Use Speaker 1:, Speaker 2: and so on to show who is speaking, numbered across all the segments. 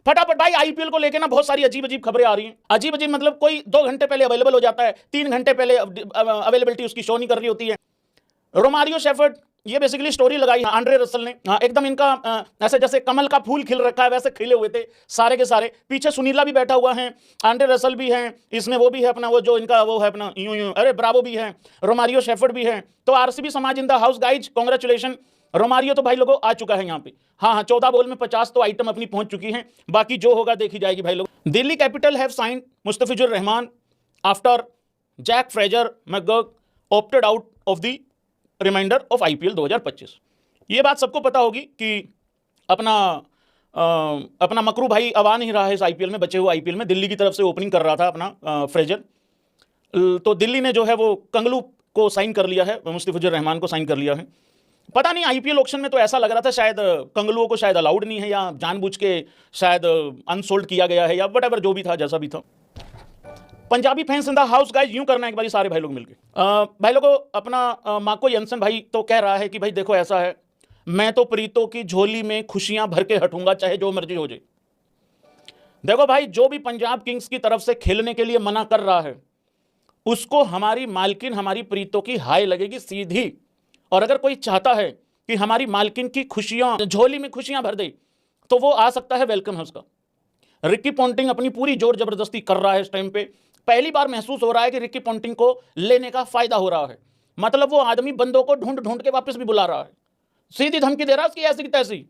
Speaker 1: फटाफट भाई आईपीएल को लेके ना बहुत सारी अजीब अजीब खबरें आ रही हैं। अजीब अजीब मतलब कोई 2 घंटे पहले अवेलेबल हो जाता है, 3 घंटे पहले अवेलेबिलिटी उसकी शो नहीं कर रही होती है। रोमारियो शेफर्ड, ये बेसिकली स्टोरी लगाई आंड्रे रसल ने। एकदम इनका ऐसे जैसे कमल का फूल खिल रखा है वैसे खिले हुए थे सारे के सारे। पीछे सुनीला भी बैठा हुआ है, आंड्रे रसल भी है इसमें, वो भी है अपना वो जो इनका वो है अपना यूं अरे ब्रावो भी है, रोमारियो शेफर्ड भी है। तो आरसीबी समाज in the house guys, congratulation. Romario तो भाई लोगों आ चुका है यहाँ पे। हाँ 14 बॉल में 50 तो आइटम अपनी पहुंच चुकी हैं, बाकी जो होगा देखी जाएगी भाई लोग। Delhi capital have signed Mustafizur Rahman after Jake Fraser McGurk opted out of the remainder of IPL 2025। ये बात सबको पता होगी कि अपना मकरू भाई अब आ नहीं रहा है इस आईपीएल में, बचे हुए आईपीएल में। दिल्ली की तरफ से ओपनिंग कर रहा था अपना फ्रेजर, तो दिल्ली ने जो है वो कंगलू को साइन कर लिया है, मुस्तफिजुर रहमान को साइन कर लिया है। पता नहीं आईपीएल ऑक्शन में तो ऐसा लग रहा था शायद कंगलुओं को शायद अलाउड नहीं है या जानबूझ के शायद अनसोल्ड किया गया है या वटएवर जो भी था जैसा भी था। Punjabi fans in the house guys, यूं करना है एक बार सारे भाई लोग मिलके। भाई लोगों अपना माको यंसन भाई तो कह रहा है कि भाई देखो ऐसा है, मैं तो प्रीतों की झोली में खुशियां भर के हटूंगा चाहे जो मर्जी हो जाए। देखो भाई जो भी पंजाब किंग्स की तरफ से खेलने के लिए मना कर रहा है उसको हमारी मालकिन हमारी प्रीतों की हाय लगेगी सीधी। और अगर कोई चाहता है कि हमारी मालकिन की खुशियां झोली में खुशियां भर दे तो वो आ सकता है, वेलकम है उसका। रिकी पॉन्टिंग अपनी पूरी जोर जबरदस्ती कर रहा है इस टाइम पे। पहली बार महसूस हो रहा है कि रिकी पॉन्टिंग को लेने का फायदा हो रहा है, मतलब वो आदमी बंदों को ढूंढ ढूंढ के वापस भी बुला रहा है, सीधी धमकी दे रहा है उसकी ऐसी की तैसी।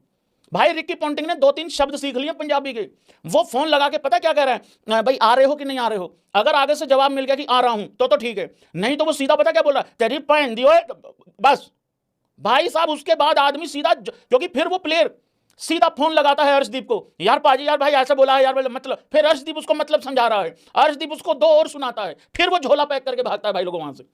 Speaker 1: भाई रिकी पॉन्टिंग ने 2-3 शब्द सीख लिए पंजाबी के, वो फोन लगा के पता क्या कह रहा है, भाई आ रहे हो कि नहीं आ रहे हो। अगर आगे से जवाब मिल गया कि आ रहा हूं तो ठीक है, नहीं तो वो सीधा पता क्या बोल रहा है, तेरी पहन दियो बस। भाई साहब उसके बाद आदमी सीधा, क्योंकि फिर वो प्लेयर सीधा फोन लगाता है अर्शदीप को, यार पाजी यार भाई ऐसा बोला है यार, मतलब फिर अर्शदीप उसको मतलब समझा रहा है, अर्शदीप उसको 2 और सुनाता है, फिर वो झोला पैक करके भागता है भाई लोगों वहां से।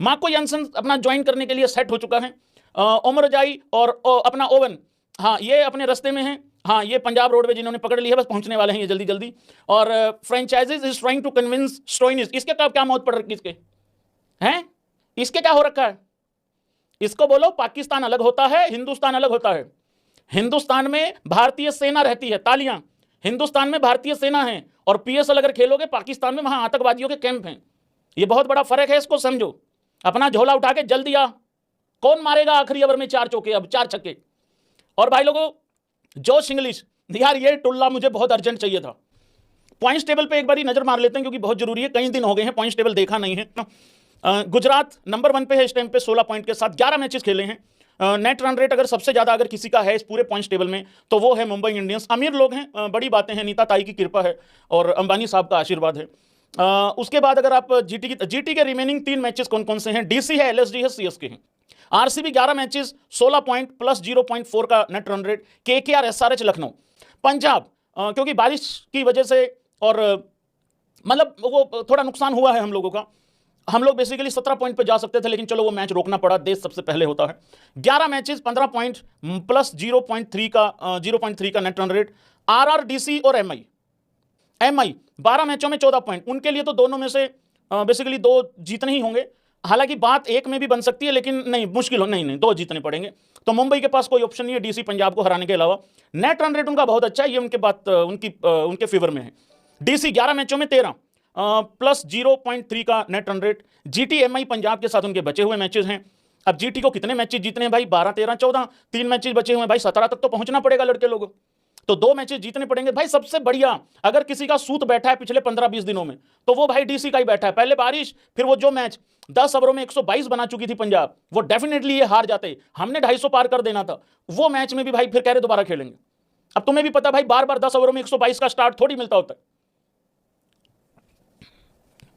Speaker 1: मार्को यंसन अपना ज्वाइन करने के लिए सेट हो चुका है। ओमर जाई और अपना ओवन, हाँ ये अपने रास्ते में है। हाँ ये पंजाब रोडवेज जिन्होंने पकड़ ली है, बस पहुंचने वाले हैं ये जल्दी जल्दी। और franchisees is trying to convince Stoinis, इसके क्या मौत पड़ रखी इसके हैं, इसके क्या हो रखा है। इसको बोलो पाकिस्तान अलग होता है, हिंदुस्तान अलग होता है। हिंदुस्तान में भारतीय सेना रहती है, तालियां, हिंदुस्तान में भारतीय सेना है। और पीएसएल अगर खेलोगे पाकिस्तान में वहां आतंकवादियों के कैंप हैं। ये बहुत बड़ा फर्क है, इसको समझो। अपना झोला उठा के जल्दी आ, कौन मारेगा आखिरी ओवर में 4 चौके, अब 4 छक्के। और भाई लोगों जोश इंग्लिश, यार ये टुल्ला मुझे बहुत अर्जेंट चाहिए था। पॉइंट्स टेबल पे एक बार नजर मार लेते हैं क्योंकि बहुत जरूरी है, कई दिन हो गए हैं पॉइंट्स टेबल देखा नहीं है। गुजरात नंबर 1 पे है इस टाइम पे 16 पॉइंट के साथ, 11 मैचेस खेले हैं। नेट रन रेट अगर सबसे ज्यादा अगर किसी का है इस पूरे पॉइंट्स टेबल में तो वो है मुंबई इंडियंस। अमीर लोग हैं, बड़ी बातें हैं, नीता ताई की कृपा है और अंबानी साहब का आशीर्वाद है। उसके बाद अगर आप जीटी के रिमेनिंग 3 मैचेस कौन कौन से हैं, डीसी है, एलएसडी है, सीएसके हैं। आरसीबी 11 मैचेस 16 पॉइंट प्लस 0.4 का net run rate. KKR, SRH, Lucknow. Punjab क्योंकि बारिश की वजह से और मतलब वो थोड़ा नुकसान हुआ है हम लोगों का, हम लोग बेसिकली 17 पॉइंट पे जा सकते थे लेकिन चलो वो मैच रोकना पड़ा, देश सबसे पहले होता है। 11 मैचेस 15 पॉइंट प्लस 0.3 का नेट रन रेट। आरआरडीसी और एमआई 12 मैचों में 14 पॉइंट, उनके लिए तो दोनों में से बेसिकली 2 जीतने ही होंगे। हालांकि बात एक में भी बन सकती है लेकिन नहीं, मुश्किल हो, नहीं 2 जीतने पड़ेंगे। तो मुंबई के पास कोई ऑप्शन नहीं है डीसी पंजाब को हराने के अलावा। नेट रन रेट उनका बहुत अच्छा है, ये उनके फेवर में है। डीसी 11 मैचों में 13 प्लस 0.3 का net run rate. GT MI Punjab के साथ उनके बचे हुए मैचेस हैं। अब जीटी को कितने मैचेस जीतने हैं भाई, 12 13 14, 3 मैचेस बचे हुए हैं भाई, 17 तक तो पहुंचना पड़ेगा लड़के लोगों, तो 2 मैचेस जीतने पड़ेंगे भाई। सबसे बढ़िया अगर किसी का सूत बैठा है पिछले 15-20 दिनों में तो वो भाई डीसी का ही बैठा है। पहले बारिश, फिर वो जो मैच 10 ओवरों में 122 बना चुकी थी पंजाब, वो डेफिनेटली ये हार जाते, हमने 250 पार कर देना था। वो मैच में भी भाई फिर कह रहे दोबारा खेलेंगे। अब तुम्हें भी पता भाई बार बार 10 ओवरों में 122 का स्टार्ट थोड़ी मिलता होता है,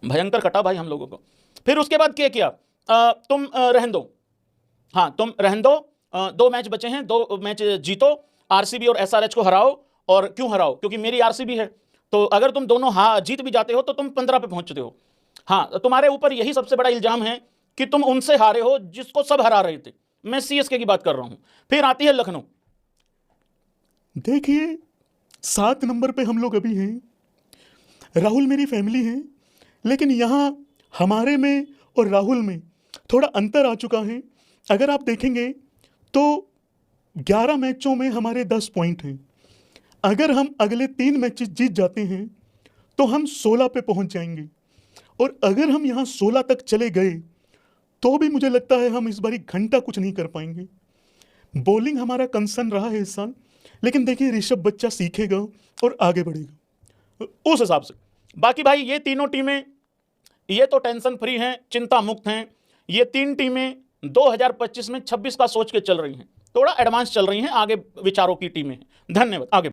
Speaker 1: भयंकर कटा भाई हम लोगों को। फिर उसके बाद क्या किया, तुम रहन दो, हाँ तुम रहन दो, 2 मैच बचे हैं, 2 मैच जीतो, आरसीबी और एसआरएच को हराओ। और क्यों हराओ, क्योंकि मेरी आरसीबी है, तो अगर तुम दोनों जीत भी जाते हो तो तुम 15 पे पहुंचते हो। हाँ तुम्हारे ऊपर यही सबसे बड़ा इल्जाम है कि तुम उनसे हारे हो जिसको सब हरा रहे थे। मैं सीएसके की बात कर रहा हूं। फिर आती है लखनऊ,
Speaker 2: देखिए 7 नंबर पे हम लोग अभी हैं, राहुल मेरी फैमिली है, लेकिन यहाँ हमारे में और राहुल में थोड़ा अंतर आ चुका है। अगर आप देखेंगे तो 11 मैचों में हमारे 10 पॉइंट हैं, अगर हम अगले 3 मैचेस जीत जाते हैं तो हम 16 पे पहुंच जाएंगे, और अगर हम यहाँ 16 तक चले गए तो भी मुझे लगता है हम इस बारी घंटा कुछ नहीं कर पाएंगे। बॉलिंग हमारा कंसर्न रहा है इस साल, लेकिन देखिए ऋषभ बच्चा सीखेगा और आगे बढ़ेगा।
Speaker 1: उस हिसाब से बाकी भाई ये तीनों टीमें ये तो टेंशन फ्री हैं, चिंता मुक्त हैं। ये 3 टीमें 2025 में 26 का सोच के चल रही हैं, थोड़ा एडवांस चल रही हैं, आगे विचारों की टीमें हैं। धन्यवाद। आगे